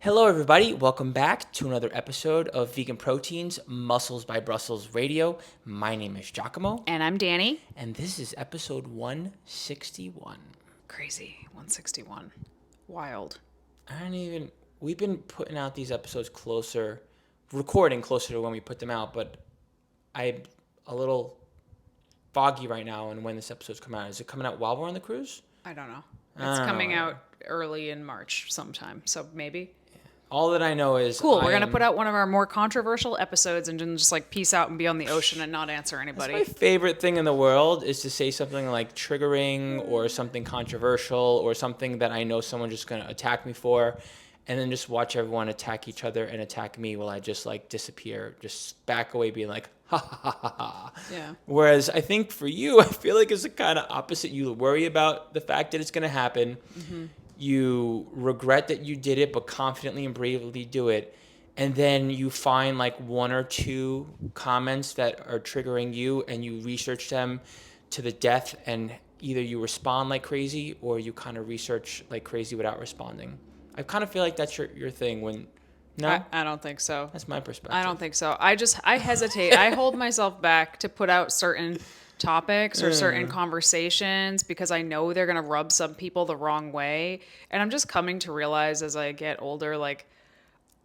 Hello, everybody. Welcome back to another episode of Vegan Proteins, Muscles by Brussels Radio. My name is Giacomo, And I'm Danny. and this is episode 161. Crazy. 161. Wild. We've been putting out these episodes recording closer to when we put them out, but I'm a little foggy right now on when this episode's coming out. Is it coming out while we're on the cruise? I don't know. It's coming out early in March sometime, so maybe. All that I know is Cool. We're going to put out one of our more controversial episodes and then just like peace out and be on the ocean and not answer anybody. My favorite thing in the world is to say something like triggering or something controversial or something that I know someone's just going to attack me for, and then just watch everyone attack each other and attack me while I just like disappear, just back away being like, ha ha ha ha ha. Yeah. Whereas I think for you, I feel like it's the kind of opposite. You worry about the fact that it's going to happen. Mm-hmm. You regret that you did it, but confidently and bravely do it. And then you find like one or two comments that are triggering you and you research them to the death, and either you respond like crazy or you kind of research like crazy without responding. I kind of feel like that's your thing when... No? I don't think so. That's my perspective. I don't think so. I hesitate. I hold myself back to put out certain topics or certain conversations because I know they're going to rub some people the wrong way. And I'm just coming to realize as I get older, like,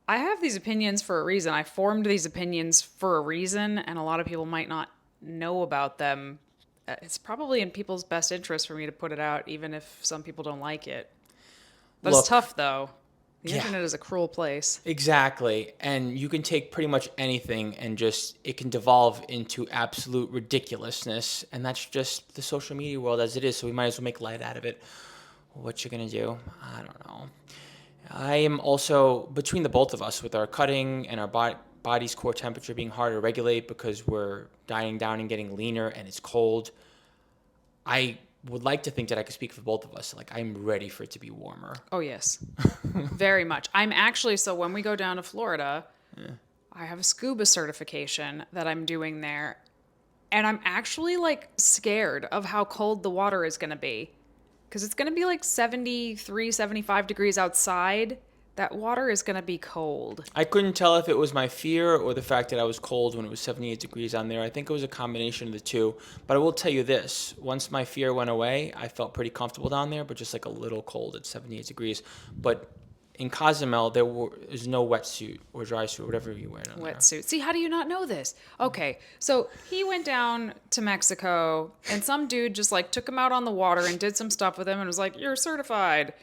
I have these opinions for a reason. I formed these opinions for a reason, and a lot of people might not know about them. It's probably in people's best interest for me to put it out, even if some people don't like it. But Look, it's tough, though. The yeah. internet is a cruel place. Exactly. And you can take pretty much anything and just, it can devolve into absolute ridiculousness. And that's just the social media world as it is. So we might as well make light out of it. What you're going to do? I don't know. I am also, between the both of us, with our cutting and our body's core temperature being hard to regulate because we're dieting down and getting leaner and it's cold, I would like to think that I could speak for both of us. Like, I'm ready for it to be warmer. Oh, yes. Very much. I'm actually, so when we go down to Florida, I have a scuba certification that I'm doing there. And I'm actually like scared of how cold the water is going to be. Because it's going to be like 73, 75 degrees outside. That water is going to be cold. I couldn't tell if it was my fear or the fact that I was cold when it was 78 degrees on there. I think it was a combination of the two. But I will tell you this. Once my fear went away, I felt pretty comfortable down there, but just like a little cold at 78 degrees. But in Cozumel, there was no wetsuit or dry suit, whatever you wear down there. Wetsuit. See, how do you not know this? Okay, so he went down to Mexico, and some dude just like took him out on the water and did some stuff with him and was like, "You're certified."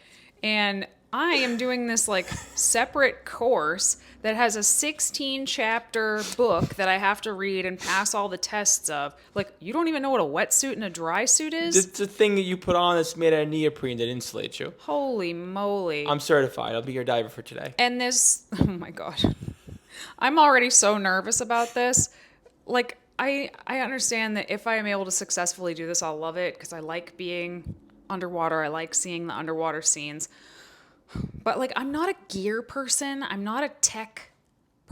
And I am doing this like separate course that has a 16 chapter book that I have to read and pass all the tests of. Like, you don't even know what a wetsuit and a dry suit is? It's a thing that you put on that's made out of neoprene that insulates you. Holy moly. I'm certified. I'll be your diver for today. And this, oh my God. I'm already so nervous about this. Like, I understand that if I am able to successfully do this, I'll love it because I like being underwater. I like seeing the underwater scenes. But like, I'm not a gear person. I'm not a tech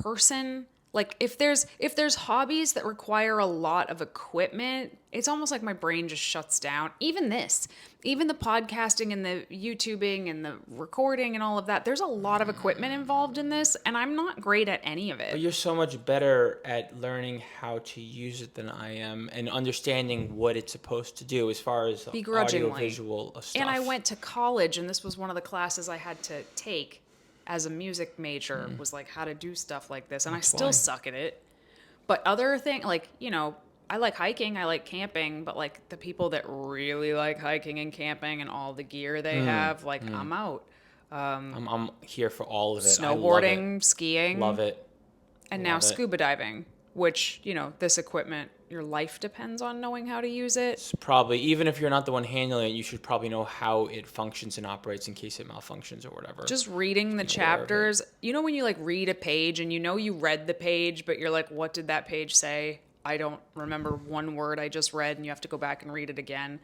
person. Like, if there's hobbies that require a lot of equipment, it's almost like my brain just shuts down. Even the podcasting and the YouTubing and the recording and all of that, there's a lot of equipment involved in this, and I'm not great at any of it. But you're so much better at learning how to use it than I am and understanding what it's supposed to do as far as audio-visual stuff. And I went to college, and this was one of the classes I had to take as a music major, was like how to do stuff like this. And I still suck at it. But other things, like, you know, I like hiking, I like camping, but like the people that really like hiking and camping and all the gear they have, like, I'm out. I'm here for all of it. Snowboarding, I love it. skiing. Love it. And now scuba diving, which, you know, this equipment, your life depends on knowing how to use it. It's probably, even if you're not the one handling it, you should probably know how it functions and operates in case it malfunctions or whatever. Just reading the chapters, you know, when you like read a page and you know you read the page, but you're like, what did that page say? I don't remember one word I just read, and you have to go back and read it again.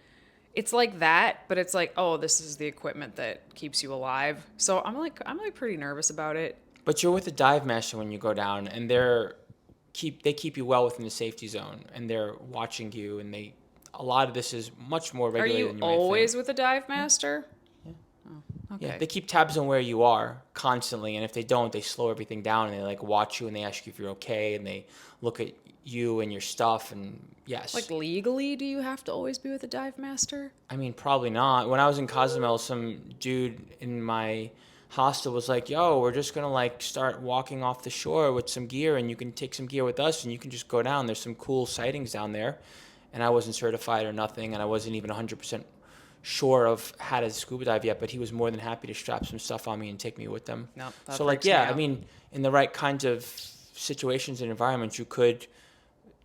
It's like that, but it's like, oh, this is the equipment that keeps you alive. So I'm like pretty nervous about it. But you're with a dive master when you go down, and they keep you well within the safety zone, and they're watching you, and a lot of this is much more regulated than you might think. Are you always with a dive master? Yeah. Oh, Okay. Yeah, they keep tabs on where you are constantly, and if they don't, they slow everything down and they like watch you and they ask you if you're okay and they look at you and your stuff and yes. Like legally, do you have to always be with a dive master? I mean, probably not. When I was in Cozumel, some dude in my hostel was like, "Yo, we're just gonna like start walking off the shore with some gear, and you can take some gear with us, and you can just go down. There's some cool sightings down there." And I wasn't certified or nothing, and I wasn't even 100% sure of how to scuba dive yet. But he was more than happy to strap some stuff on me and take me with them. No, that So like, freaks me yeah, I out. mean, in the right kinds of situations and environments, you could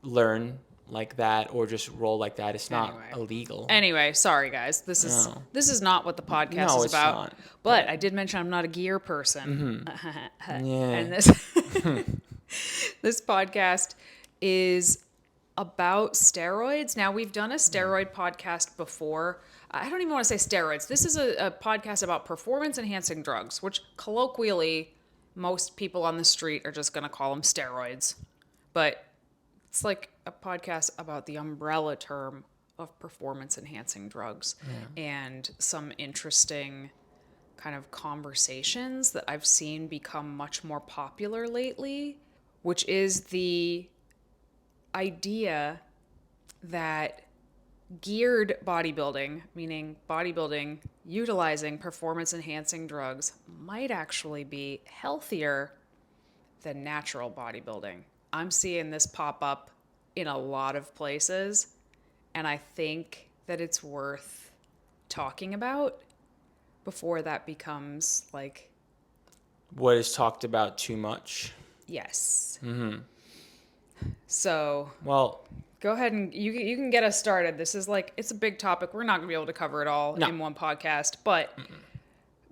learn like that or just roll like that. It's not Anyway. illegal. Anyway, sorry guys. This is not what the podcast No, is it's about. not. But I did mention I'm not a gear person. Yeah. And this podcast is about steroids. Now, we've done a steroid podcast before. I don't even want to say steroids. This is a podcast about performance enhancing drugs, which colloquially most people on the street are just going to call them steroids. But it's like a podcast about the umbrella term of performance enhancing drugs and some interesting kind of conversations that I've seen become much more popular lately, which is the idea that geared bodybuilding, meaning bodybuilding utilizing performance enhancing drugs, might actually be healthier than natural bodybuilding. I'm seeing this pop up in a lot of places, and I think that it's worth talking about before that becomes like, What is talked about too much. yes. So Well, go ahead and you can get us started. This is like, it's a big topic. We're not gonna be able to cover it all No. in one podcast, but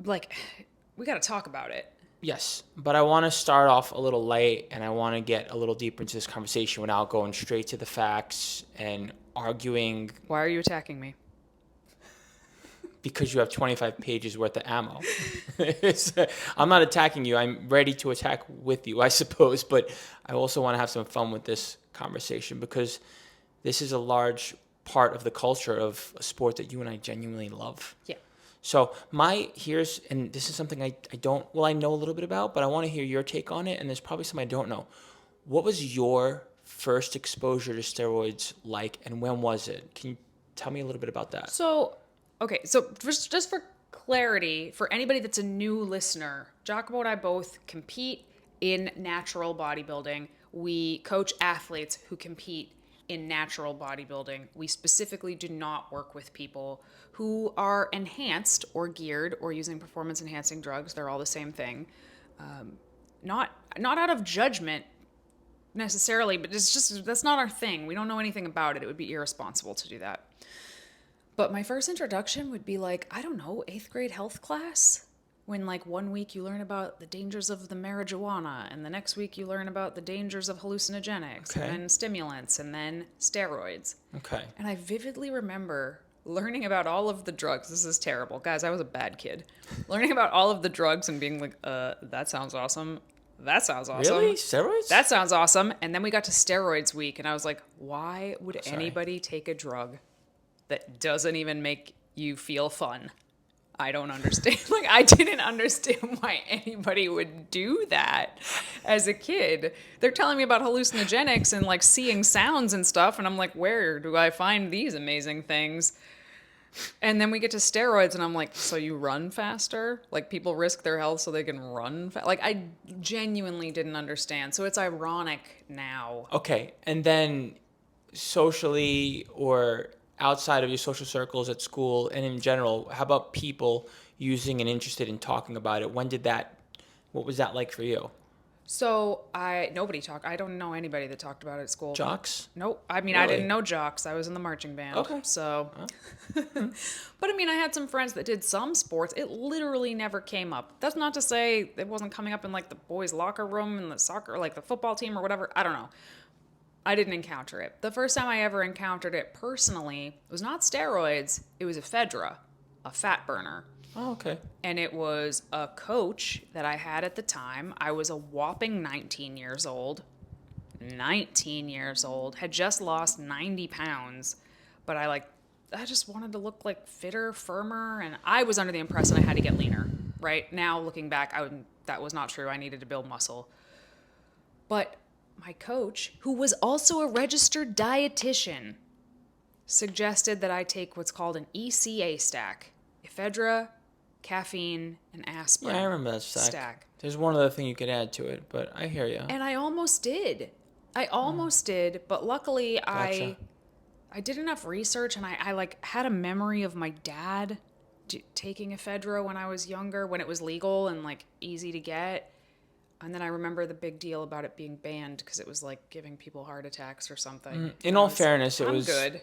like, we got to talk about it. yes, but I want to start off a little light and I want to get a little deeper into this conversation without going straight to the facts and arguing Why are you attacking me? because you have 25 pages worth of ammo. I'm not attacking you. I'm ready to attack with you, I suppose, but I also want to have some fun with this conversation because this is a large part of the culture of a sport that you and I genuinely love. Yeah. So and this is something I know a little bit about, but I want to hear your take on it, and there's probably some I don't know. What was your first exposure to steroids like, and when was it? Can you tell me a little bit about that? So, okay, so just for clarity, for anybody that's a new listener, Jacobo and I both compete in natural bodybuilding. We coach athletes who compete in natural bodybuilding. We specifically do not work with people who are enhanced or geared or using performance enhancing drugs. They're all the same thing. Not out of judgment necessarily, but it's just, that's not our thing. We don't know anything about it. It would be irresponsible to do that. But my first introduction would be like, I don't know, 8th grade health class. When like 1 week you learn about the dangers of the marijuana, and the next week you learn about the dangers of hallucinogenics, Okay. and then stimulants, and then steroids. Okay. And I vividly remember learning about all of the drugs. This is terrible. Guys, I was a bad kid. Learning about all of the drugs and being like, that sounds awesome. That sounds awesome. Really? Steroids? That sounds awesome. And then we got to steroids week, and I was like, why would Sorry. anybody take a drug that doesn't even make you feel fun? I don't understand. Like, I didn't understand why anybody would do that as a kid. They're telling me about hallucinogenics and like seeing sounds and stuff, and I'm like, where do I find these amazing things? And then we get to steroids, and I'm like, so you run faster? Like, people risk their health so they can run Like, I genuinely didn't understand. So it's ironic now. Okay. And then socially or outside of your social circles at school and in general, how about people using and interested in talking about it? What was that like for you? So nobody talked. I don't know anybody that talked about it at school. Jocks? Nope. I mean, I Really? didn't know jocks. I was in the marching band. Okay. So, but I mean, I had some friends that did some sports. It literally never came up. That's not to say it wasn't coming up in like the boys' locker room and the soccer, like the football team or whatever. I don't know. I didn't encounter it. The first time I ever encountered it personally was not steroids. It was ephedra, a fat burner. Oh, okay. And it was a coach that I had at the time. I was a whopping 19 years old. 19 years old. Had just lost 90 pounds. But just wanted to look like fitter, firmer, and I was under the impression I had to get leaner. Right now, looking back, that was not true. I needed to build muscle. But my coach, who was also a registered dietitian, suggested that I take what's called an ECA stack: ephedra, caffeine, and aspirin. Yeah, I remember that stack. There's one other thing you could add to it, but I hear you. And I almost did. But luckily Gotcha. I did enough research, and I like had a memory of my dad taking ephedra when I was younger, when it was legal and like easy to get. And then I remember the big deal about it being banned because it was like giving people heart attacks or something. In all fairness, it I'm was good.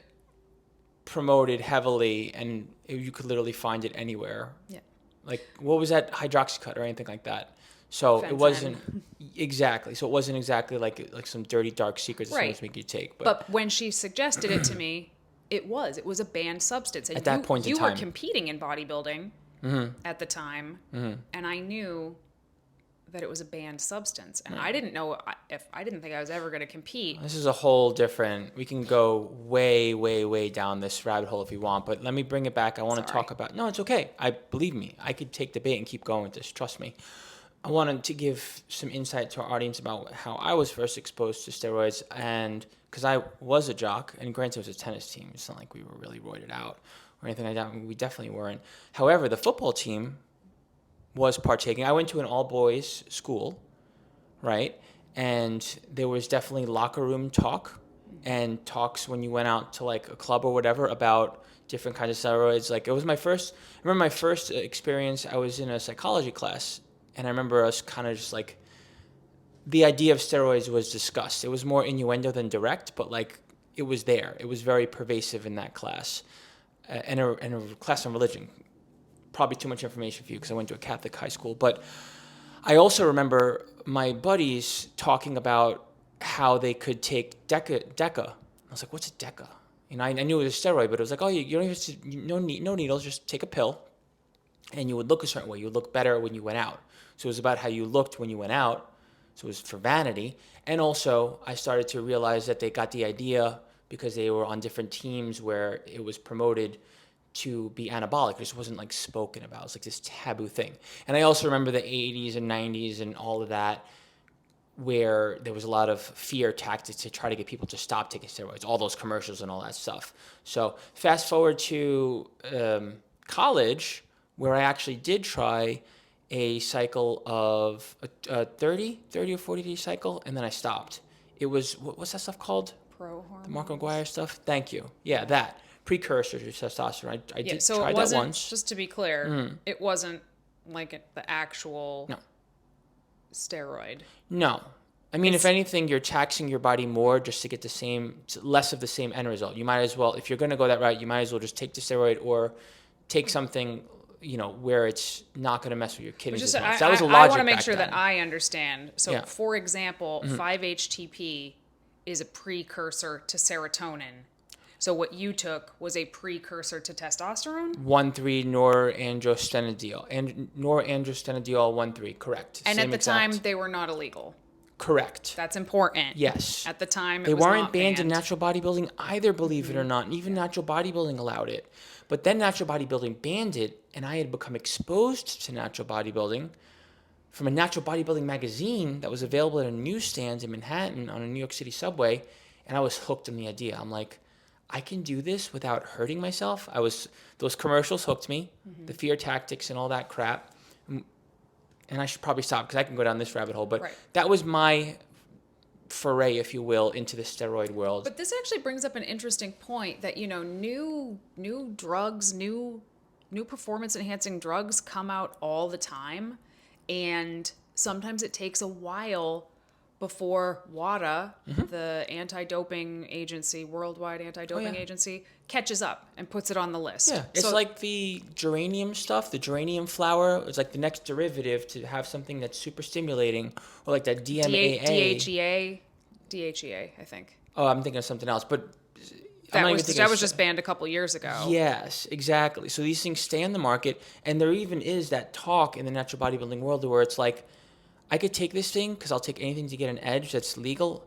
promoted heavily, and you could literally find it anywhere. Yeah. Like, what was that? Hydroxycut or anything like that. So Fentanyl. it wasn't exactly. So it wasn't exactly like some dirty dark secrets that Right. someone's making you take. But when she suggested it to me, it was a banned substance. And At that point in you time. were competing in bodybuilding at the time, and I knew that it was a banned substance, and I didn't know if I didn't think I was ever going to compete. This is a whole different. We can go way, way, way down this rabbit hole if you want, but let me bring it back. I want to Sorry. talk about. No, it's okay. Believe me. I could take the bait and keep going with this. Trust me. I wanted to give some insight to our audience about how I was first exposed to steroids, and because I was a jock, and granted it was a tennis team. It's not like we were really roided out or anything like that. We definitely weren't. However, the football team was partaking. I went to an all-boys school, right? And there was definitely locker room talk and talks when you went out to like a club or whatever about different kinds of steroids. Like, it was I remember my first experience. I was in a psychology class, and I remember us kind of just like, the idea of steroids was discussed. It was more innuendo than direct, but like it was there. It was very pervasive in that class, and a class on religion. Probably too much information for you because I went to a Catholic high school. But I also remember my buddies talking about how they could take Deca. I was like, what's a Deca? You know, I knew it was a steroid, but it was like, oh, you don't even no needles, just take a pill, and you would look a certain way. You would look better when you went out. So it was about how you looked when you went out. So it was for vanity. And also, I started to realize that they got the idea because they were on different teams where it was promoted to be anabolic. It just wasn't like spoken about. It was like this taboo thing. And I also remember the 80s and 90s and all of that, where there was a lot of fear tactics to try to get people to stop taking steroids, all those commercials and all that stuff. So fast forward to college, where I actually did try a cycle of a 30 or 40 day cycle, and then I stopped. It was, what's that stuff called? Pro hormone. The Mark McGuire stuff? Thank you. Yeah, that. Precursors to testosterone. I did try that once. Just to be clear, it wasn't like the actual No. steroid. No. I mean, if anything, you're taxing your body more just to get less of the same end result. You might as well, if you're going to go that route, you might as well just take the steroid or take something, where it's not going to mess with your kidneys as much. That was a logic I want to make back sure then. that I understand. So, Yeah. for example, 5-HTP is a precursor to serotonin. So what you took was a precursor to testosterone? 1,3 norandrostenediol. And norandrostenediol 1,3, correct. And Same at the exact. time, they were not illegal. Correct. That's important. Yes. At the time, They it was weren't not banned in banned. natural bodybuilding either, believe it or not. And even natural bodybuilding allowed it. But then natural bodybuilding banned it, and I had become exposed to natural bodybuilding from a natural bodybuilding magazine that was available at a newsstand in Manhattan on a New York City subway, and I was hooked on the idea. I'm like, I can do this without hurting myself. Those commercials hooked me, the fear tactics and all that crap. And I should probably stop because I can go down this rabbit hole. But Right. that was my foray, if you will, into the steroid world. But this actually brings up an interesting point that, new drugs, new performance enhancing drugs come out all the time. And sometimes it takes a while before WADA, the anti-doping agency, worldwide anti-doping agency, catches up and puts it on the list. Yeah, it's like the geranium stuff, the geranium flower. It's like the next derivative to have something that's super stimulating, or like that DMAA. DHEA, I think. Oh, I'm thinking of something else, but That was just banned a couple years ago. Yes, exactly. So these things stay on the market, and there even is that talk in the natural bodybuilding world where it's like, I could take this thing because I'll take anything to get an edge that's legal,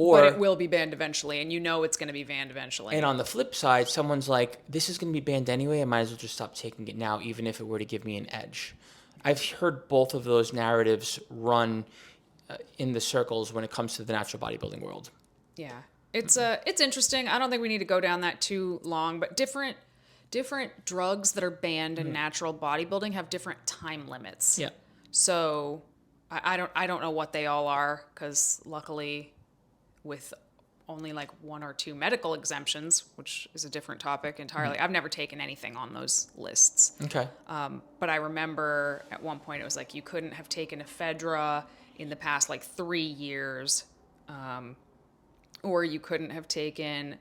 But it Or, will be banned eventually, and you know it's going to be banned eventually. and on the flip side, someone's like, this is going to be banned anyway. I might as well just stop taking it now, even if it were to give me an edge. I've heard both of those narratives run in the circles when it comes to the natural bodybuilding world. Yeah, it's interesting. I don't think we need to go down that too long, but different drugs that are banned in natural bodybuilding have different time limits. Yeah. So I don't know what they all are, because luckily, with only like 1 or 2 medical exemptions, which is a different topic entirely, I've never taken anything on those lists. Okay. But I remember at one point it was like you couldn't have taken ephedra in the past like 3 years, or you couldn't have taken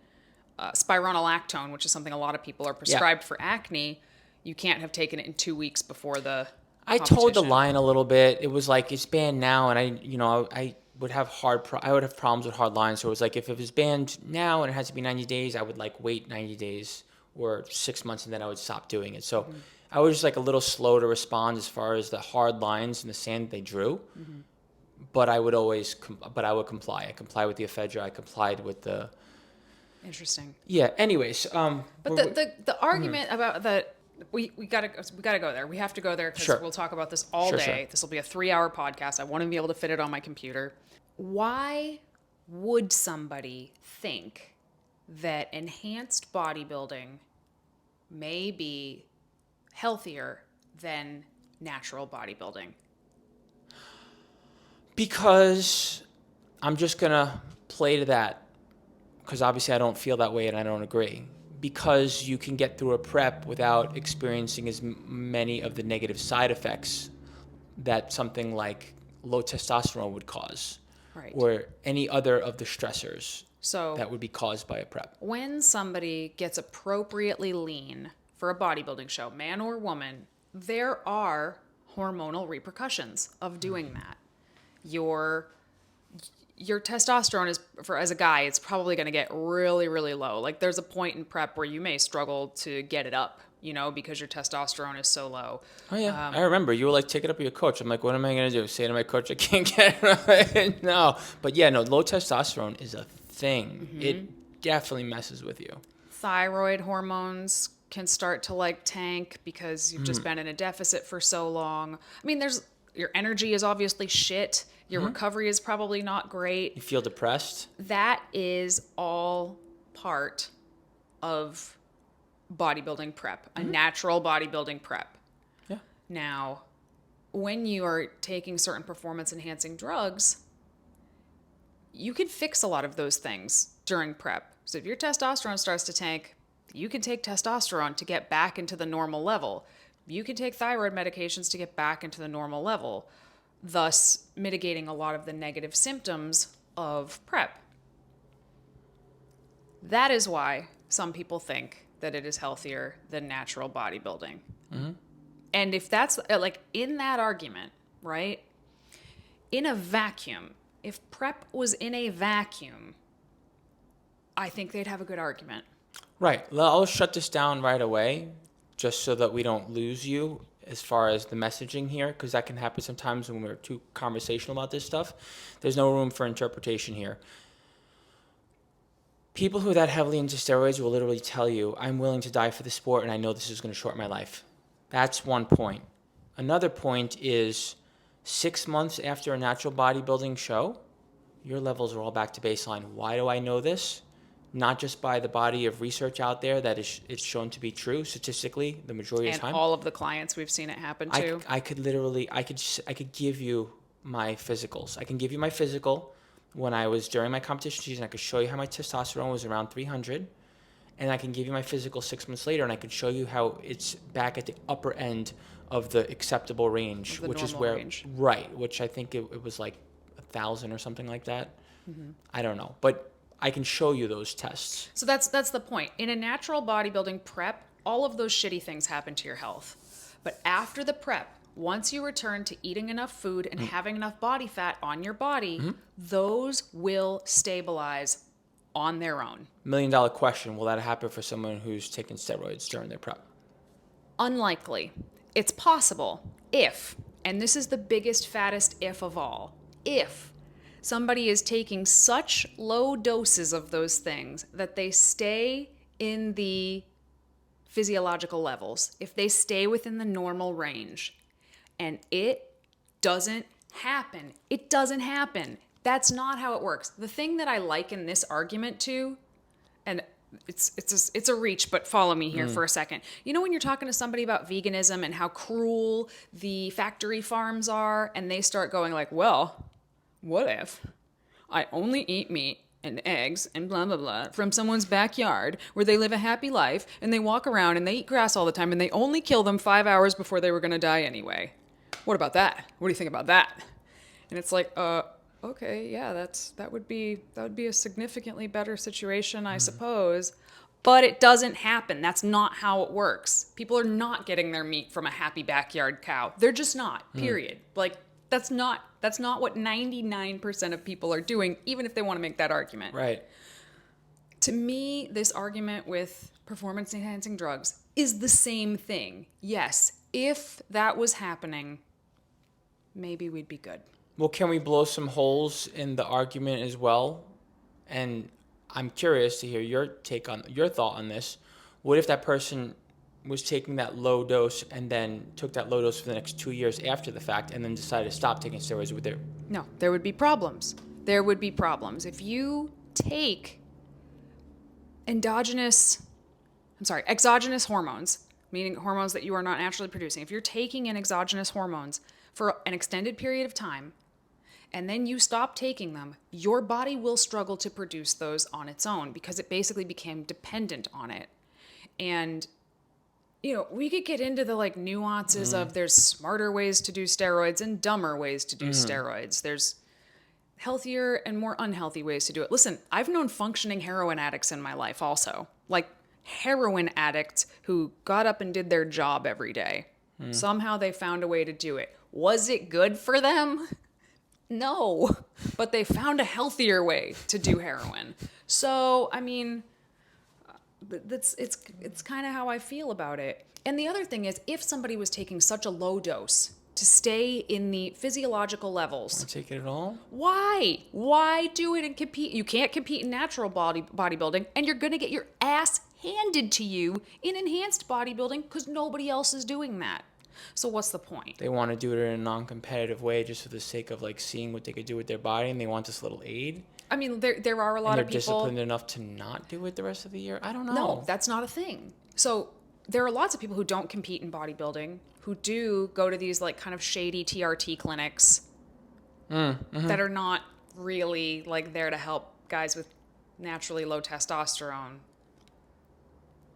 spironolactone, which is something a lot of people are prescribed for acne. You can't have taken it in 2 weeks before the I told the competition. line a little bit. It was like, it's banned now, and I would have I would have problems with hard lines. So it was like, if it was banned now and it has to be 90 days, I would like wait 90 days or 6 months, and then I would stop doing it. So I was just like a little slow to respond as far as the hard lines in the sand they drew. But I would always, I would comply. I complied with the ephedra. I complied with the. Interesting. Yeah. Anyways, But the argument about that, we gotta go there. We have to go there, because Sure. we'll talk about this all Sure, day. sure. This will be a 3-hour podcast. I want to be able to fit it on my computer. Why would somebody think that enhanced bodybuilding may be healthier than natural bodybuilding? Because I'm just gonna play to that, because obviously I don't feel that way and I don't agree. Because you can get through a prep without experiencing as many of the negative side effects that something like low testosterone would cause, Right. or any other of the stressors So that would be caused by a prep. when somebody gets appropriately lean for a bodybuilding show, man or woman, there are hormonal repercussions of doing that. Your testosterone is, as a guy, it's probably going to get really, really low. Like, there's a point in prep where you may struggle to get it up, because your testosterone is so low. Oh yeah, I remember you were like, take it up with your coach. I'm like, what am I gonna do? Say to my coach, I can't get it. No, but yeah, no, low testosterone is a thing. It definitely messes with you. Thyroid hormones can start to like tank because you've just been in a deficit for so long. I mean, your energy is obviously shit. Your recovery is probably not great. You feel depressed. That is all part of bodybuilding prep, a natural bodybuilding prep. Yeah. Now, when you are taking certain performance enhancing drugs, you can fix a lot of those things during prep. So if your testosterone starts to tank, you can take testosterone to get back into the normal level. You can take thyroid medications to get back into the normal level, thus mitigating a lot of the negative symptoms of prep. That is why some people think that it is healthier than natural bodybuilding. And if that's like in that argument, right? In a vacuum, if prep was in a vacuum, I think they'd have a good argument. Right. I'll shut this down right away, just so that we don't lose you as far as the messaging here, because that can happen sometimes when we're too conversational about this stuff. There's no room for interpretation here. People who are that heavily into steroids will literally tell you, I'm willing to die for the sport and I know this is going to shorten my life. That's one point. Another point is 6 months after a natural bodybuilding show, your levels are all back to baseline. Why do I know this? Not just by the body of research out there that it's shown to be true statistically the majority of the time. And all of the clients we've seen it happen to. I could give you my physicals. I can give you my physical when I was during my competition season. I could show you how my testosterone was around 300, and I can give you my physical 6 months later, and I could show you how it's back at the upper end of the acceptable range, which is where range. Right, which I think it was like 1,000 or something like that. I don't know, but I can show you those tests. So that's the point. In a natural bodybuilding prep, all of those shitty things happen to your health. But after the prep, once you return to eating enough food and having enough body fat on your body, those will stabilize on their own. $1 million question, will that happen for someone who's taking steroids during their prep? Unlikely. It's possible if, and this is the biggest, fattest if of all, if somebody is taking such low doses of those things that they stay in the physiological levels, if they stay within the normal range, and it doesn't happen. It doesn't happen. That's not how it works. The thing that I liken this argument to, and it's a reach, but follow me here for a second. You know when you're talking to somebody about veganism and how cruel the factory farms are, and they start going like, well, what if I only eat meat and eggs and blah, blah, blah from someone's backyard where they live a happy life and they walk around and they eat grass all the time and they only kill them 5 hours before they were going to die anyway. What about that? What do you think about that? And it's like, okay, yeah, that would be a significantly better situation, I suppose. But it doesn't happen. That's not how it works. People are not getting their meat from a happy backyard cow. They're just not, period. Like, that's not what 99% of people are doing, even if they want to make that argument. Right. To me, this argument with performance-enhancing drugs is the same thing. Yes, if that was happening, maybe we'd be good. Well, can we blow some holes in the argument as well? And I'm curious to hear your thought on this. What if that person was taking that low dose and then took that low dose for the next 2 years after the fact and then decided to stop taking steroids with it? No, there would be problems. There would be problems. If you take exogenous hormones, meaning hormones that you are not naturally producing, if you're taking in exogenous hormones for an extended period of time, and then you stop taking them, your body will struggle to produce those on its own because it basically became dependent on it. And, you know, we could get into the like nuances of there's smarter ways to do steroids and dumber ways to do steroids. There's healthier and more unhealthy ways to do it. Listen, I've known functioning heroin addicts in my life also. Like heroin addicts who got up and did their job every day. Somehow they found a way to do it. Was it good for them? No, but they found a healthier way to do heroin. So, I mean, it's kind of how I feel about it. And the other thing is, if somebody was taking such a low dose to stay in the physiological levels, Don't take it at all? why? Why do it and compete? You can't compete in natural bodybuilding, and you're going to get your ass handed to you in enhanced bodybuilding because nobody else is doing that. So what's the point? They want to do it in a non-competitive way just for the sake of like seeing what they could do with their body, and they want this little aid. I mean, there are a lot of people. They're disciplined enough to not do it the rest of the year. I don't know. No, that's not a thing. So there are lots of people who don't compete in bodybuilding who do go to these like kind of shady TRT clinics that are not really like there to help guys with naturally low testosterone.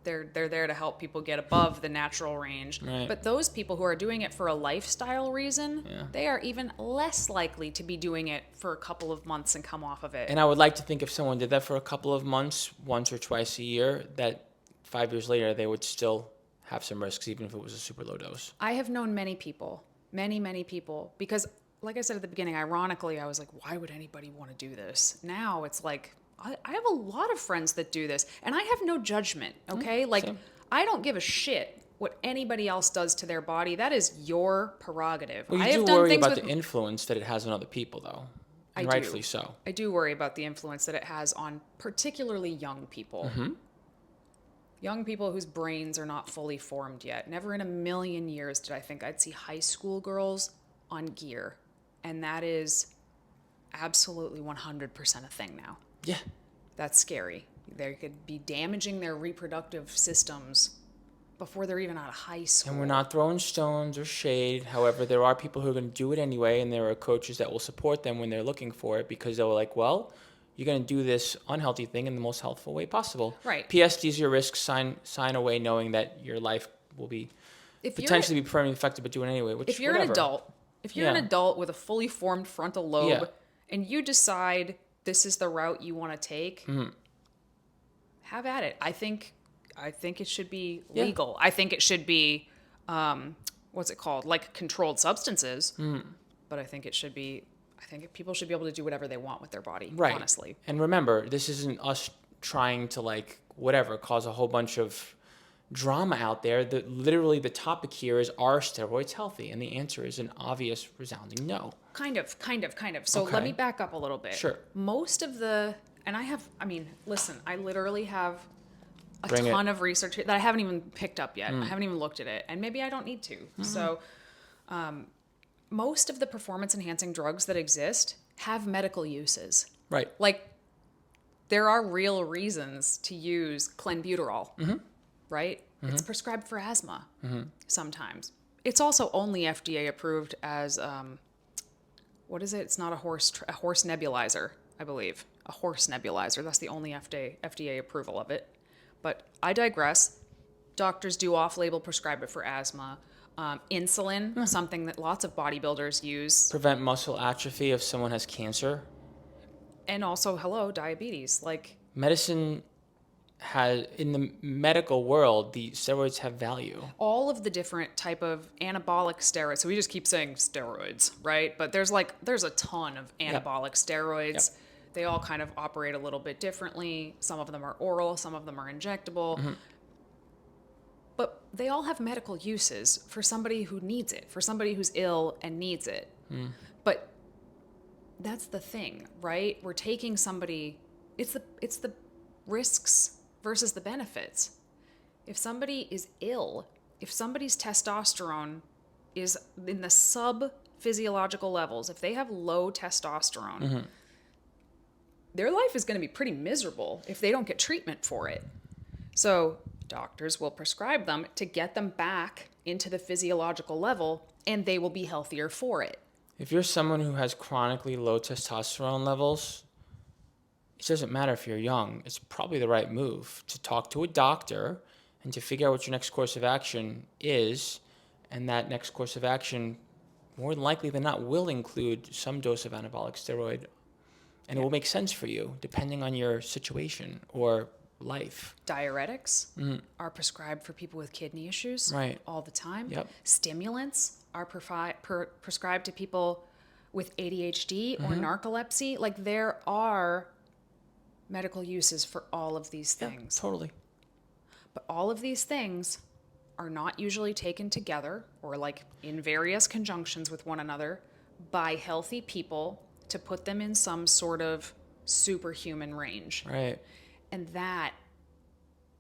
They're there to help people get above the natural range. Right. But those people who are doing it for a lifestyle reason, they are even less likely to be doing it for a couple of months and come off of it. And I would like to think if someone did that for a couple of months, once or twice a year, that 5 years later they would still have some risks, even if it was a super low dose. I have known many people, many people, because like I said at the beginning, ironically, I was like, why would anybody want to do this? Now it's like, I have a lot of friends that do this, and I have no judgment, okay? Same. I don't give a shit what anybody else does to their body. That is your prerogative. Well, I you have do done worry things about with the influence that it has on other people, though. And I do. rightfully so. I do worry about the influence that it has on particularly young people. Young people whose brains are not fully formed yet. Never in a million years did I think I'd see high school girls on gear. And that is absolutely 100% a thing now. Yeah. That's scary. They could be damaging their reproductive systems before they're even out of high school. And we're not throwing stones or shade. However, there are people who are going to do it anyway, and there are coaches that will support them when they're looking for it because they're like, well, you're going to do this unhealthy thing in the most healthful way possible. Right. P.S. These are your risks. Sign away knowing that your life will be potentially be permanently affected, but do it anyway. If you're an adult with a fully formed frontal lobe, and you decide this is the route you want to take, have at it. I think it should be legal. I think it should be, what's it called? Like controlled substances. But I think people should be able to do whatever they want with their body, honestly. And remember, this isn't us trying to cause a whole bunch of drama out there. Literally the topic here is, are steroids healthy? And the answer is an obvious, resounding no. Kind of. So let Okay. me back up a little bit. Sure. Most of the, and listen, I literally have a Bring ton it. of research that I haven't even picked up yet. I haven't even looked at it, and maybe I don't need to. So, most of the performance enhancing drugs that exist have medical uses. Right. Like, there are real reasons to use clenbuterol, right? It's prescribed for asthma sometimes. It's also only FDA approved as, what is it? It's not a horse nebulizer, I believe. A horse nebulizer. That's the only FDA approval of it. But I digress. Doctors do off-label prescribe it for asthma. Insulin, something that lots of bodybuilders use. Prevent muscle atrophy if someone has cancer. And also, diabetes. Like, Medicine has, in the medical world, the steroids have value. all of the different type of anabolic steroids. So we just keep saying steroids, right? But there's a ton of anabolic steroids. Yep. They all kind of operate a little bit differently. Some of them are oral, some of them are injectable. But they all have medical uses for somebody who needs it, for somebody who's ill and needs it. But that's the thing, right? We're taking somebody, it's the risks versus the benefits. If somebody is ill, if somebody's testosterone is in the sub-physiological levels, if they have low testosterone, their life is going to be pretty miserable if they don't get treatment for it. So doctors will prescribe them to get them back into the physiological level, and they will be healthier for it. If you're someone who has chronically low testosterone levels, it doesn't matter if you're young. It's probably the right move to talk to a doctor and to figure out what your next course of action is. And that next course of action, more than likely than not, will include some dose of anabolic steroid. And it will make sense for you, depending on your situation or life. Diuretics are prescribed for people with kidney issues all the time. Yep. Stimulants are prescribed to people with ADHD or narcolepsy. Like, there are medical uses for all of these things. Yeah, totally. But all of these things are not usually taken together or like in various conjunctions with one another by healthy people to put them in some sort of superhuman range. Right. And that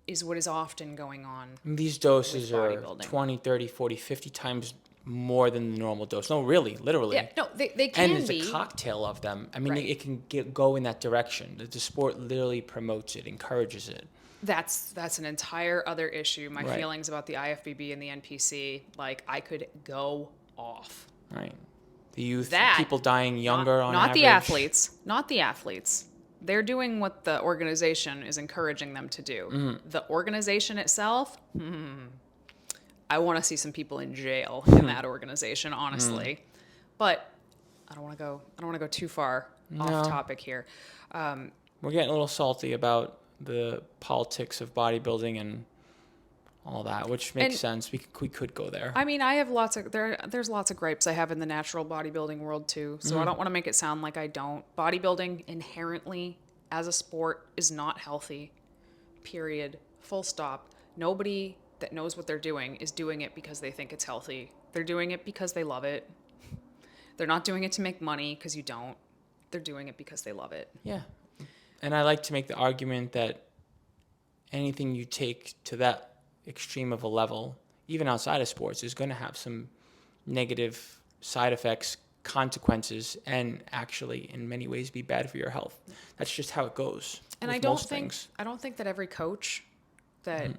is what is often going on. And these doses with are bodybuilding. 20, 30, 40, 50 times more than the normal dose. No, really, literally. Yeah, no, they can and it's be. a cocktail of them. I mean, Right. it can go in that direction. The sport literally promotes it, encourages it. That's an entire other issue. My Right. feelings about the IFBB and the NPC, like, I could go off. Right. The youth, That, people dying younger on not average. not the athletes. They're doing what the organization is encouraging them to do. The organization itself, I want to see some people in jail in that organization, honestly. But I don't want to go too far off topic here. We're getting a little salty about the politics of bodybuilding and all that, which makes sense. We could go there. I mean, I have there's lots of gripes I have in the natural bodybuilding world too. So I don't want to make it sound like I don't. Bodybuilding inherently as a sport is not healthy. Period. Full stop. Nobody that knows what they're doing is doing it because they think it's healthy. They're doing it because they love it. They're not doing it to make money because you don't. They're doing it because they love it. Yeah. And I like to make the argument that anything you take to that extreme of a level, even outside of sports, is going to have some negative side effects, consequences, and actually in many ways be bad for your health. That's just how it goes. And with I don't most think things. I don't think that every coach that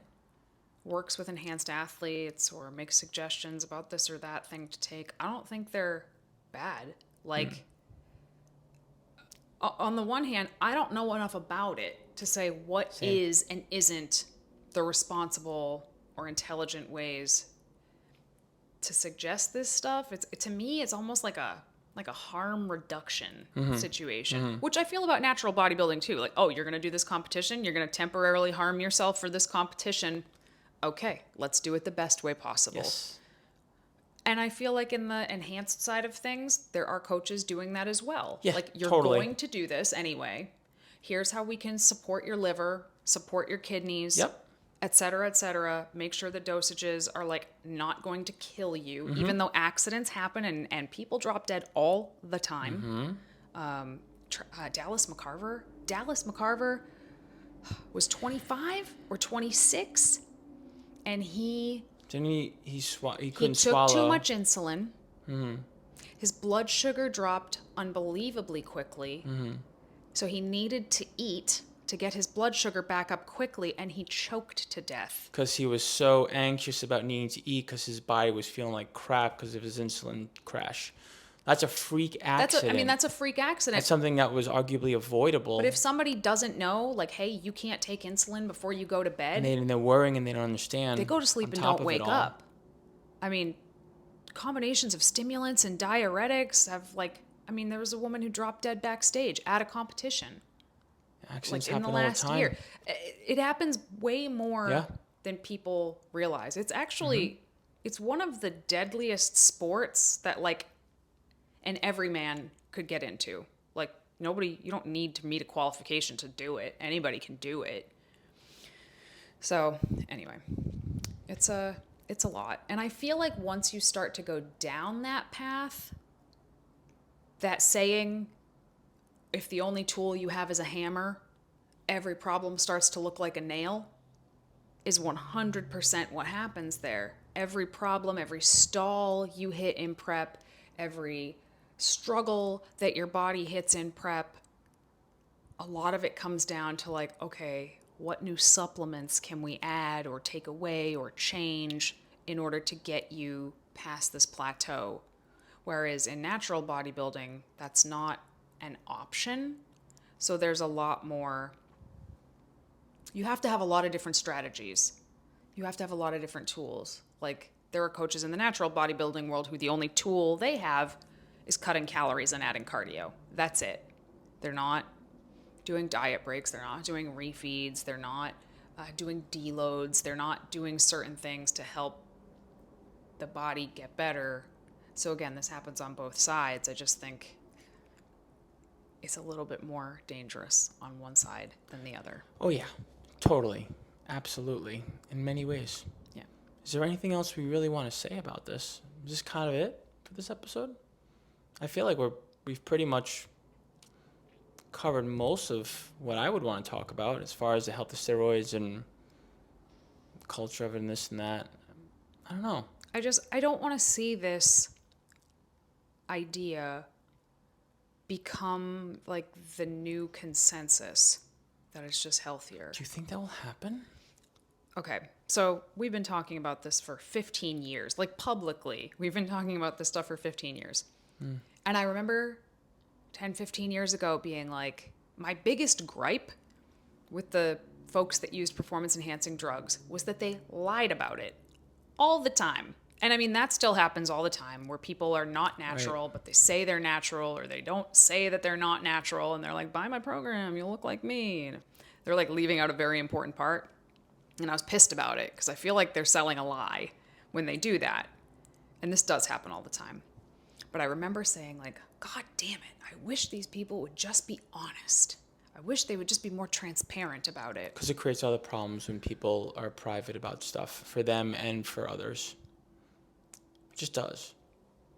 works with enhanced athletes or makes suggestions about this or that thing to take, I don't think they're bad. Like, on the one hand, I don't know enough about it to say what is and isn't the responsible or intelligent ways to suggest this stuff. To me, it's almost like a harm reduction situation, which I feel about natural bodybuilding too. Like, oh, you're going to do this competition. You're going to temporarily harm yourself for this competition. Okay, let's do it the best way possible. Yes. And I feel like in the enhanced side of things, there are coaches doing that as well. Yeah, like, you're totally. going to do this anyway. Here's how we can support your liver, support your kidneys. Yep. et cetera, et cetera. Make sure the dosages are like not going to kill you, even though accidents happen and people drop dead all the time. Dallas McCarver was 25 or 26, and he Didn't he he couldn't took too swallow. much insulin. His blood sugar dropped unbelievably quickly. So he needed to eat to get his blood sugar back up quickly, and he choked to death. Because he was so anxious about needing to eat because his body was feeling like crap because of his insulin crash. That's a freak accident. That's a freak accident. That's something that was arguably avoidable. But if somebody doesn't know, like, hey, you can't take insulin before you go to bed, and they're worrying and they don't understand. they go to sleep and don't wake up. I mean, combinations of stimulants and diuretics have there was a woman who dropped dead backstage at a competition. Accidents Like in the happen all last the time. year. It happens way more Yeah. than people realize. It's actually, it's one of the deadliest sports that an everyman could get into. Like you don't need to meet a qualification to do it. Anybody can do it. So anyway, it's a lot. And I feel like once you start to go down that path, that saying, if the only tool you have is a hammer, every problem starts to look like a nail, is 100% what happens there. Every problem, every stall you hit in prep, every struggle that your body hits in prep, a lot of it comes down to okay, what new supplements can we add or take away or change in order to get you past this plateau? Whereas in natural bodybuilding, that's not an option. So there's a lot more. You have to have a lot of different strategies. You have to have a lot of different tools. Like there are coaches in the natural bodybuilding world who the only tool they have is cutting calories and adding cardio. That's it. They're not doing diet breaks. They're not doing refeeds. They're not doing deloads. They're not doing certain things to help the body get better. So again, this happens on both sides. I just think it's a little bit more dangerous on one side than the other. Oh yeah, totally, absolutely, in many ways. Yeah. Is there anything else we really want to say about this? Is this kind of it for this episode? I feel like we've pretty much covered most of what I would want to talk about as far as the health of steroids and culture of it and this and that. I don't know. I don't want to see this idea become like the new consensus that it's just healthier. Do you think that will happen? Okay, so we've been talking about this for 15 years. Like publicly, we've been talking about this stuff for 15 years. And I remember 10, 15 years ago being like, my biggest gripe with the folks that used performance enhancing drugs was that they lied about it all the time. And I mean, that still happens all the time where people are not natural, but they say they're natural, or they don't say that they're not natural. And they're like, buy my program, you'll look like me. And they're like leaving out a very important part. And I was pissed about it because I feel like they're selling a lie when they do that. And this does happen all the time. But I remember saying like, God damn it, I wish these people would just be honest. I wish they would just be more transparent about it. Because it creates other problems when people are private about stuff for them and for others. It just does.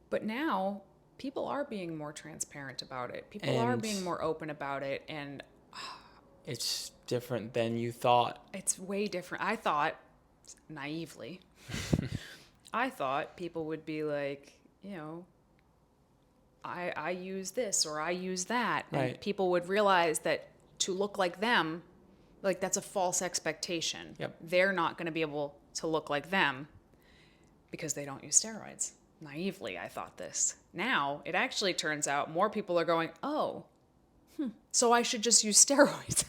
But now people are being more transparent about it. People are being more open about it. And it's different than you thought. it's way different. I thought, naively, I thought people would be like, I use this or I use that. Right. And people would realize that to look like them, like that's a false expectation. Yep. They're not going to be able to look like them because they don't use steroids. Naively, I thought this. Now, it actually turns out more people are going, so I should just use steroids.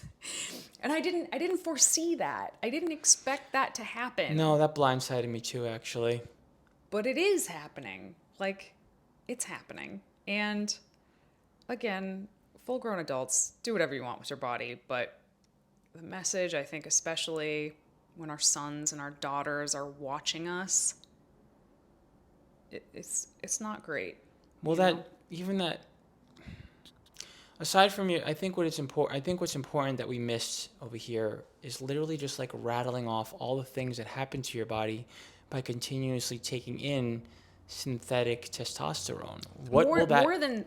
And I didn't foresee that. I didn't expect that to happen. No, that blindsided me too, actually. But it is happening. Like, it's happening. And again, full-grown adults, do whatever you want with your body. But the message, I think, especially when our sons and our daughters are watching us, it's not great. Well, that Aside from you, I think what's important that we missed over here is literally just like rattling off all the things that happen to your body by continuously taking in synthetic testosterone. What will that, More than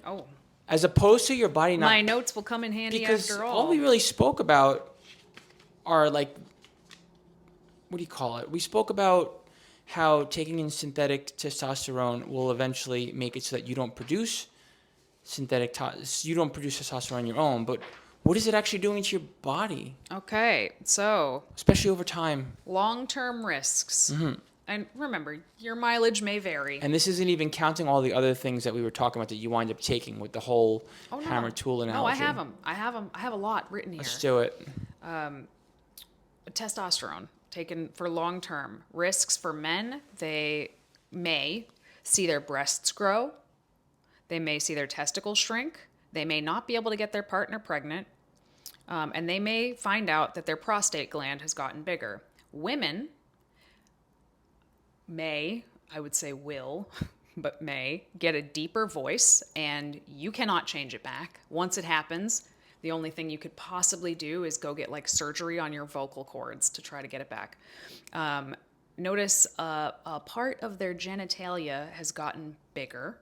as opposed to your body not, my notes will come in handy because after all all. we really spoke about are like, what do you call it? We spoke about how taking in synthetic testosterone will eventually make it so that you don't produce you don't produce testosterone on your own, but what is it actually doing to your body, Okay, so especially over time? long-term risks. And remember, your mileage may vary. And this isn't even counting all the other things that we were talking about that you wind up taking with the whole Oh no, hammer tool no, I analogy. have them. I have them. I have a lot written here. Let's do it. Testosterone taken for long term risks for men. They may see their breasts grow. They may see their testicles shrink. They may not be able to get their partner pregnant. And they may find out that their prostate gland has gotten bigger. Women may, I would say will, but may get a deeper voice, and you cannot change it back. Once it happens, the only thing you could possibly do is go get like surgery on your vocal cords to try to get it back. Notice a part of their genitalia has gotten bigger,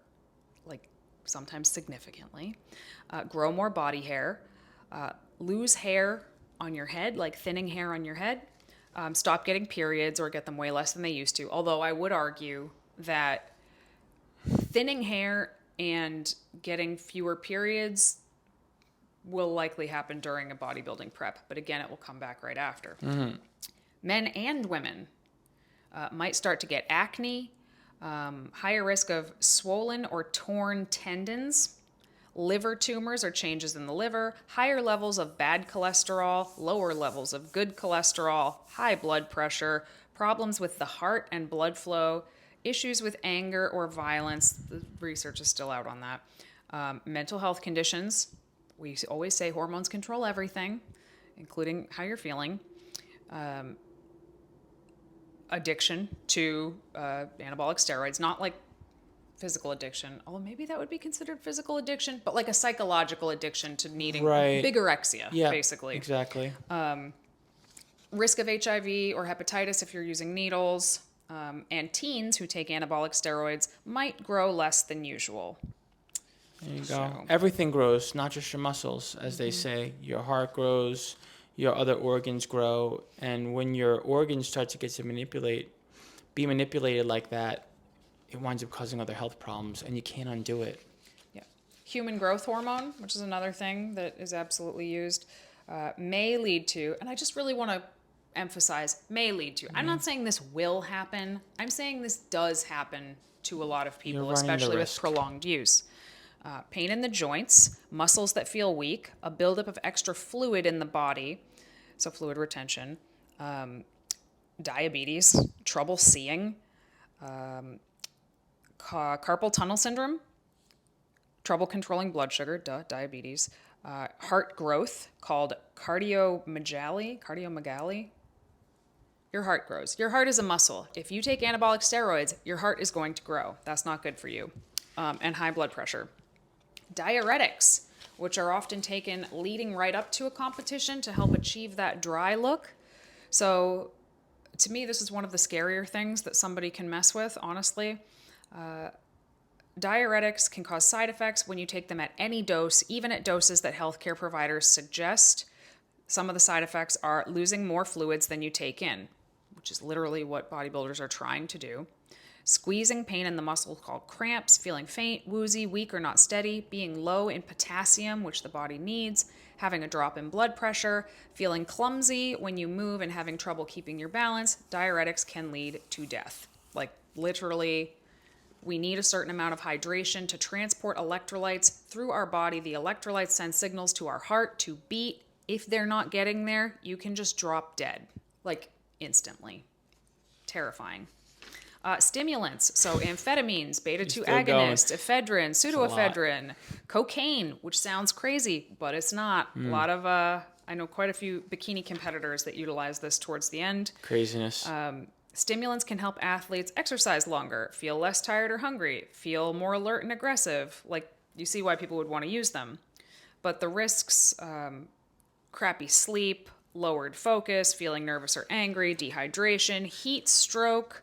like sometimes significantly. Grow more body hair. Lose hair on your head, like thinning hair on your head. Stop getting periods or get them way less than they used to. Although I would argue that thinning hair and getting fewer periods will likely happen during a bodybuilding prep. But again, it will come back right after. Men and women might start to get acne, higher risk of swollen or torn tendons, liver tumors or changes in the liver, higher levels of bad cholesterol, lower levels of good cholesterol, high blood pressure, problems with the heart and blood flow, issues with anger or violence. The research is still out on that. Mental health conditions. We always say hormones control everything, including how you're feeling. Addiction to anabolic steroids, not like physical addiction, although maybe that would be considered physical addiction, but like a psychological addiction to needing bigorexia, basically. Exactly. Risk of HIV or hepatitis if you're using needles, and teens who take anabolic steroids might grow less than usual. There you go. Everything grows, not just your muscles, as they say. Your heart grows, your other organs grow, and when your organs start to get to be manipulated like that, it winds up causing other health problems, and you can't undo it. Yeah. Human growth hormone, which is another thing that is absolutely used, may lead to, and I just really want to emphasize, may lead to. I'm not saying this will happen. I'm saying this does happen to a lot of people, especially with prolonged use. Pain in the joints, muscles that feel weak, a buildup of extra fluid in the body, so fluid retention, diabetes, trouble seeing, carpal tunnel syndrome, trouble controlling blood sugar, diabetes, heart growth called cardiomegaly. Your heart grows. Your heart is a muscle. If you take anabolic steroids, your heart is going to grow. That's not good for you. And high blood pressure. Diuretics, which are often taken leading right up to a competition to help achieve that dry look. So to me, this is one of the scarier things that somebody can mess with, honestly. Diuretics can cause side effects when you take them at any dose, even at doses that healthcare providers suggest. Some of the side effects are losing more fluids than you take in, which is literally what bodybuilders are trying to do. Squeezing pain in the muscle called cramps, feeling faint, woozy, weak or not steady, being low in potassium, which the body needs, having a drop in blood pressure, feeling clumsy when you move and having trouble keeping your balance. Diuretics can lead to death. Like literally, we need a certain amount of hydration to transport electrolytes through our body. The electrolytes send signals to our heart to beat. If they're not getting there, you can just drop dead, like instantly. Terrifying. Stimulants, so amphetamines, beta-2 agonist, ephedrine, pseudoephedrine, cocaine, which sounds crazy, but it's not. A lot of, I know quite a few bikini competitors that utilize this towards the end. Craziness. Stimulants can help athletes exercise longer, feel less tired or hungry, feel more alert and aggressive. Like, you see why people would want to use them. But the risks, crappy sleep, lowered focus, feeling nervous or angry, dehydration, heat stroke,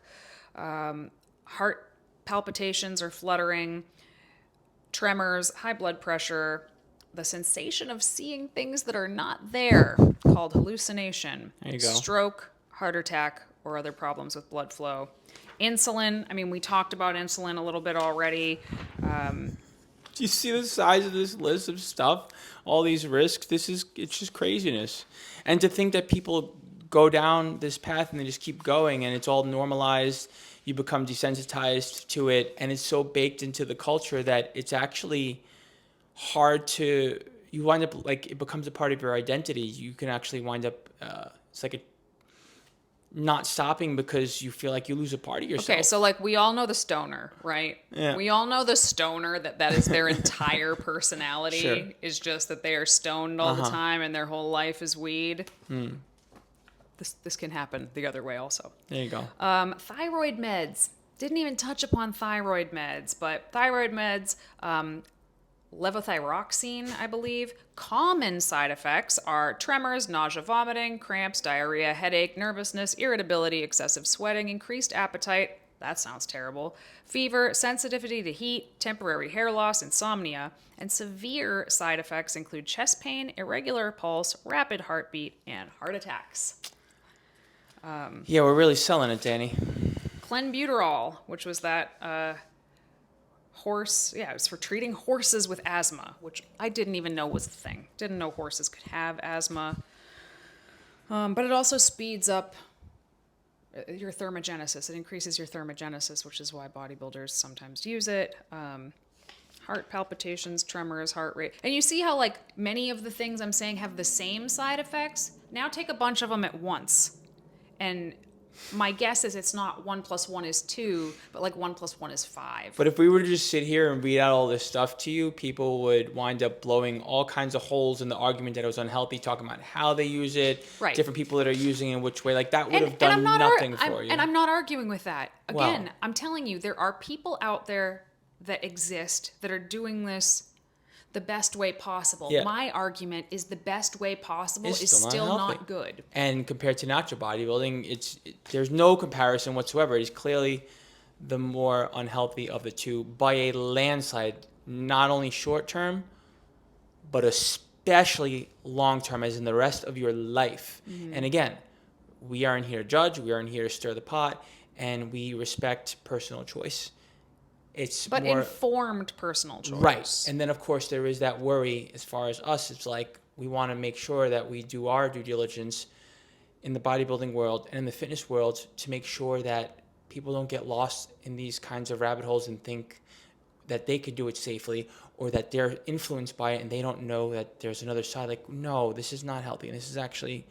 heart palpitations or fluttering, tremors, high blood pressure, the sensation of seeing things that are not there, called hallucination, There you go. stroke, heart attack, or other problems with blood flow. Insulin, I mean, we talked about insulin a little bit already. Do you see the size of this list of stuff? All these risks. It's just craziness. And to think that people go down this path and they just keep going and it's all normalized, you become desensitized to it, and it's so baked into the culture that it's actually hard to, you wind up like it becomes a part of your identity. You can actually wind up, it's like a not stopping because you feel like you lose a part of yourself. Okay, so like we all know the stoner, right? Yeah. We all know the stoner that is their entire personality. Sure. Is just that they are stoned all the time and their whole life is weed. This can happen the other way also. There you go. Thyroid meds. Didn't even touch upon thyroid meds, but thyroid meds, levothyroxine, I believe. Common side effects are tremors, nausea, vomiting, cramps, diarrhea, headache, nervousness, irritability, excessive sweating, increased appetite. That sounds terrible. Fever, sensitivity to heat, temporary hair loss, insomnia. And severe side effects include chest pain, irregular pulse, rapid heartbeat, and heart attacks. Yeah, we're really selling it, Danny. Clenbuterol, which was that it was for treating horses with asthma, which I didn't even know was a thing. Didn't know horses could have asthma. But it also speeds up your thermogenesis. It increases your thermogenesis, which is why bodybuilders sometimes use it. Heart palpitations, tremors, heart rate. And you see how like many of the things I'm saying have the same side effects? Now take a bunch of them at once. And my guess is it's not 1 + 1 is 2, but like 1 + 1 is 5. But if we were to just sit here and read out all this stuff to you, people would wind up blowing all kinds of holes in the argument that it was unhealthy, talking about how they use it, Right. different people that are using it in which way. Like that would have done nothing for you. And I'm not arguing with that. Again, Well- I'm telling you, there are people out there that exist that are doing this the best way possible. Yeah. My argument is the best way possible It's is still not still healthy. not good. And compared to natural bodybuilding, there's no comparison whatsoever. It is clearly the more unhealthy of the two by a landslide, not only short term, but especially long term, as in the rest of your life. Mm-hmm. And again, we aren't here to judge, we aren't here to stir the pot, and we respect personal choice. It's But more informed personal choice. right. And then, of course, there is that worry as far as us. It's like we want to make sure that we do our due diligence in the bodybuilding world and in the fitness world to make sure that people don't get lost in these kinds of rabbit holes and think that they could do it safely or that they're influenced by it and they don't know that there's another side. Like, no, this is not healthy. And this is actually,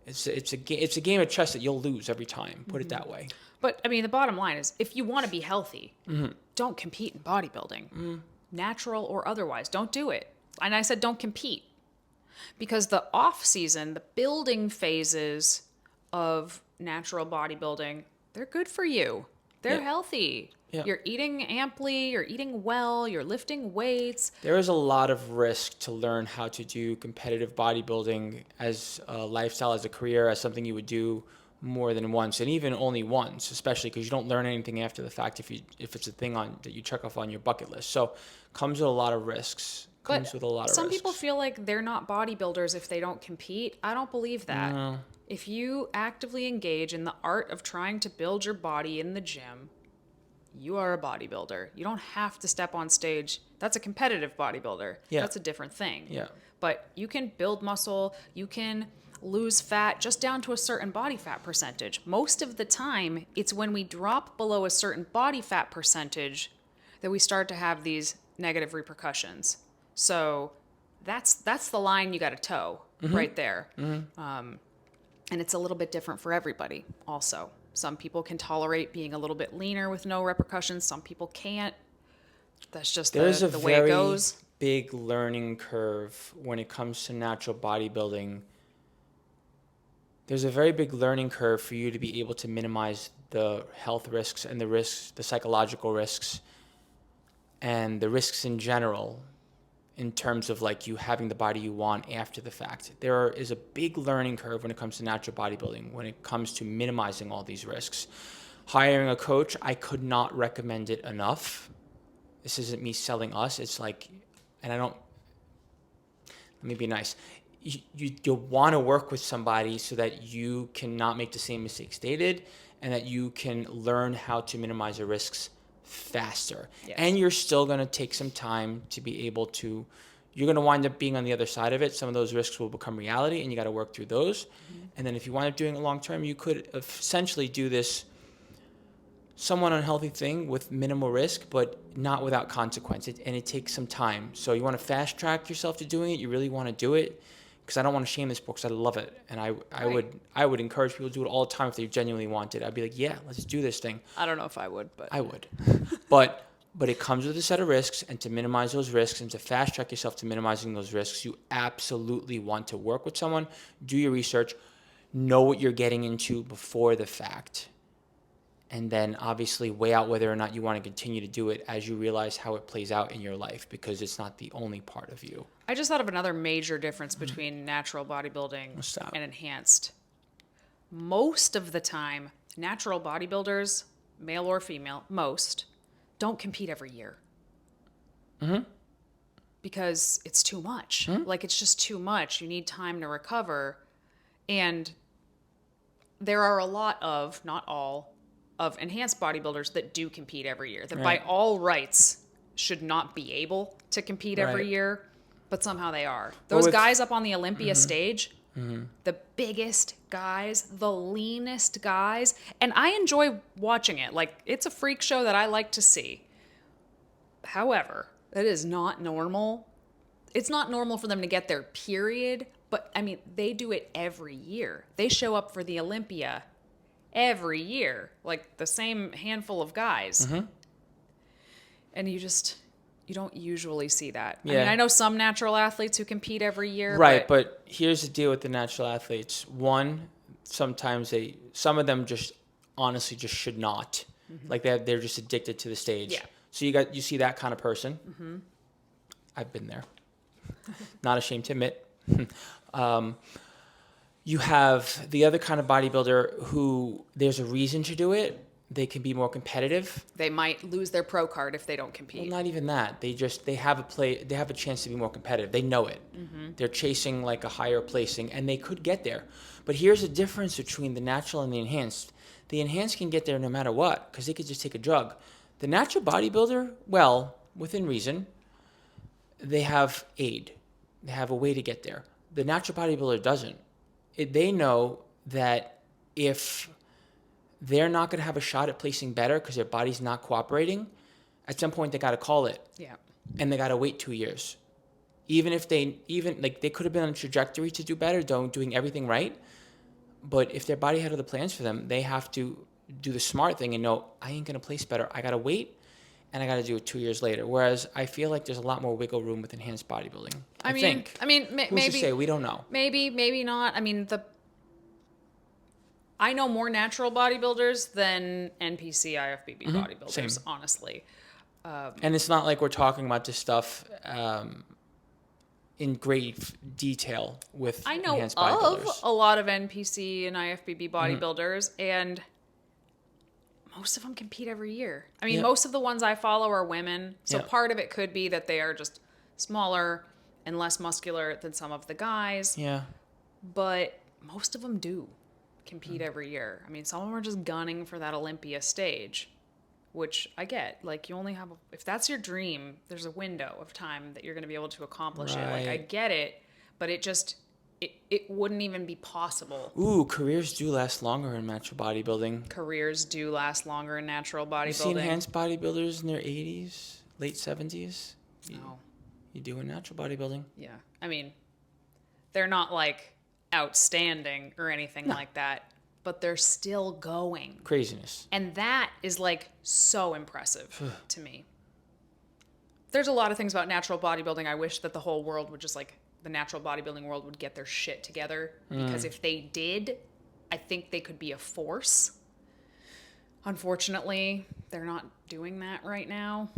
it's a game of chess that you'll lose every time. Put it that way. But I mean, the bottom line is if you want to be healthy, don't compete in bodybuilding, natural or otherwise. Don't do it. And I said don't compete because the off season, the building phases of natural bodybuilding, they're good for you. They're Yeah. healthy. Yeah. You're eating amply, you're eating well, you're lifting weights. There is a lot of risk to learn how to do competitive bodybuilding as a lifestyle, as a career, as something you would do more than once, and even only once, especially because you don't learn anything after the fact if it's a thing that you check off on your bucket list. So comes with a lot of risks. Comes with a lot of some risks. people feel like they're not bodybuilders if they don't compete. I don't believe that. No. If you actively engage in the art of trying to build your body in the gym, you are a bodybuilder. You don't have to step on stage. That's a competitive bodybuilder. Yeah. That's a different thing. Yeah. But you can build muscle, you can lose fat just down to a certain body fat percentage. Most of the time, it's when we drop below a certain body fat percentage that we start to have these negative repercussions. So that's the line you got to toe right there. And it's a little bit different for everybody also. Some people can tolerate being a little bit leaner with no repercussions. Some people can't. That's just There's the a way it very goes. big learning curve when it comes to natural bodybuilding. There's a very big learning curve for you to be able to minimize the health risks and the psychological risks, and the risks in general in terms of like you having the body you want after the fact. There is a big learning curve when it comes to natural bodybuilding, when it comes to minimizing all these risks. Hiring a coach, I could not recommend it enough. This isn't me selling us. It's like, and I don't, let me be nice. You'll want to work with somebody so that you cannot make the same mistakes they did, and that you can learn how to minimize your risks faster. Yes. And you're still going to take some time to be able to, you're going to wind up being on the other side of it. Some of those risks will become reality, and you got to work through those. And then if you wind up doing it long term, you could essentially do this somewhat unhealthy thing with minimal risk, but not without consequence. And it takes some time. So you want to fast track yourself to doing it. You really want to do it, because I don't want to shame this sport, because I love it. And I would encourage people to do it all the time if they genuinely want it. I'd be like, yeah, let's do this thing. I don't know if I would, but I would. but it comes with a set of risks, and to minimize those risks and to fast track yourself to minimizing those risks, you absolutely want to work with someone, do your research, know what you're getting into before the fact. And then obviously weigh out whether or not you want to continue to do it as you realize how it plays out in your life, because it's not the only part of you. I just thought of another major difference between natural bodybuilding and enhanced. Most of the time, natural bodybuilders, male or female, most, don't compete every year. Because it's too much. Like, it's just too much. You need time to recover. And there are a lot of, not all, of enhanced bodybuilders that do compete every year, that by all rights should not be able to compete every year, but somehow they are. Those guys up on the Olympia stage, the biggest guys, the leanest guys, and I enjoy watching it. Like, it's a freak show that I like to see. However, that is not normal. It's not normal for them to get there, period. But, I mean, they do it every year. They show up for the Olympia every year, like the same handful of guys. And you don't usually see that. I mean, I know some natural athletes who compete every year. Right, but here's the deal with the natural athletes. One, sometimes some of them just honestly just should not. Like they're just addicted to the stage. Yeah. So you see that kind of person. I've been there. Not ashamed to admit. You have the other kind of bodybuilder who there's a reason to do it. They can be more competitive. They might lose their pro card if they don't compete. Well, not even that. They have a chance to be more competitive. They know it. They're chasing like a higher placing, and they could get there. But here's the difference between the natural and the enhanced. The enhanced can get there no matter what, because they could just take a drug. The natural bodybuilder, well, within reason, they have aid. They have a way to get there. The natural bodybuilder doesn't. They know that if they're not going to have a shot at placing better because their body's not cooperating, at some point they got to call it. Yeah. And they got to wait 2 years. Even if they could have been on a trajectory to do better, doing everything right. But if their body had other plans for them, they have to do the smart thing and know, I ain't going to place better. I got to wait, and I got to do it 2 years later. Whereas I feel like there's a lot more wiggle room with enhanced bodybuilding. I think. Who's to say? We don't know. Maybe not. I mean, I know more natural bodybuilders than NPC IFBB bodybuilders, Same. honestly. And it's not like we're talking about this stuff in great detail with I know enhanced of bodybuilders. a lot of NPC and IFBB bodybuilders, and most of them compete every year. I mean, most of the ones I follow are women, so part of it could be that they are just smaller and less muscular than some of the guys. Yeah. But most of them do compete every year. I mean, some of them are just gunning for that Olympia stage, which I get. Like, you only have, if that's your dream, there's a window of time that you're going to be able to accomplish it. Like, I get it, but it wouldn't even be possible. Ooh, careers do last longer in natural bodybuilding. Careers do last longer in natural bodybuilding. You see enhanced bodybuilders in their 80s, late 70s? No. You do in natural bodybuilding. Yeah. I mean, they're not like outstanding or anything like that, but they're still going. Craziness. And that is like so impressive to me. There's a lot of things about natural bodybuilding I wish that the whole world would just like, the natural bodybuilding world would get their shit together. Because if they did, I think they could be a force. Unfortunately, they're not doing that right now.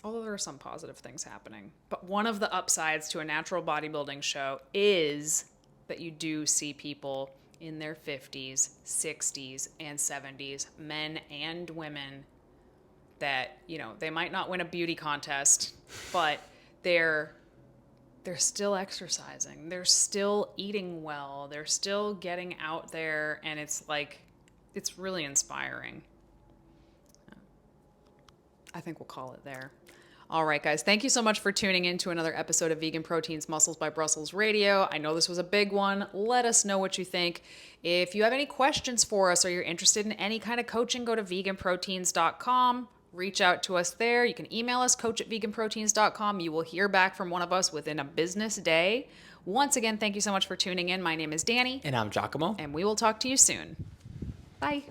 Although there are some positive things happening. But one of the upsides to a natural bodybuilding show is that you do see people in their 50s, 60s, and 70s, men and women, that, you know, they might not win a beauty contest, but they're still exercising. They're still eating well. They're still getting out there, and it's like, it's really inspiring. I think we'll call it there. All right, guys. Thank you so much for tuning in to another episode of Vegan Proteins Muscles by Brussels Radio. I know this was a big one. Let us know what you think. If you have any questions for us or you're interested in any kind of coaching, go to veganproteins.com. Reach out to us there. You can email us, coach@veganproteins.com. You will hear back from one of us within a business day. Once again, thank you so much for tuning in. My name is Danny. And I'm Giacomo. And we will talk to you soon. Bye.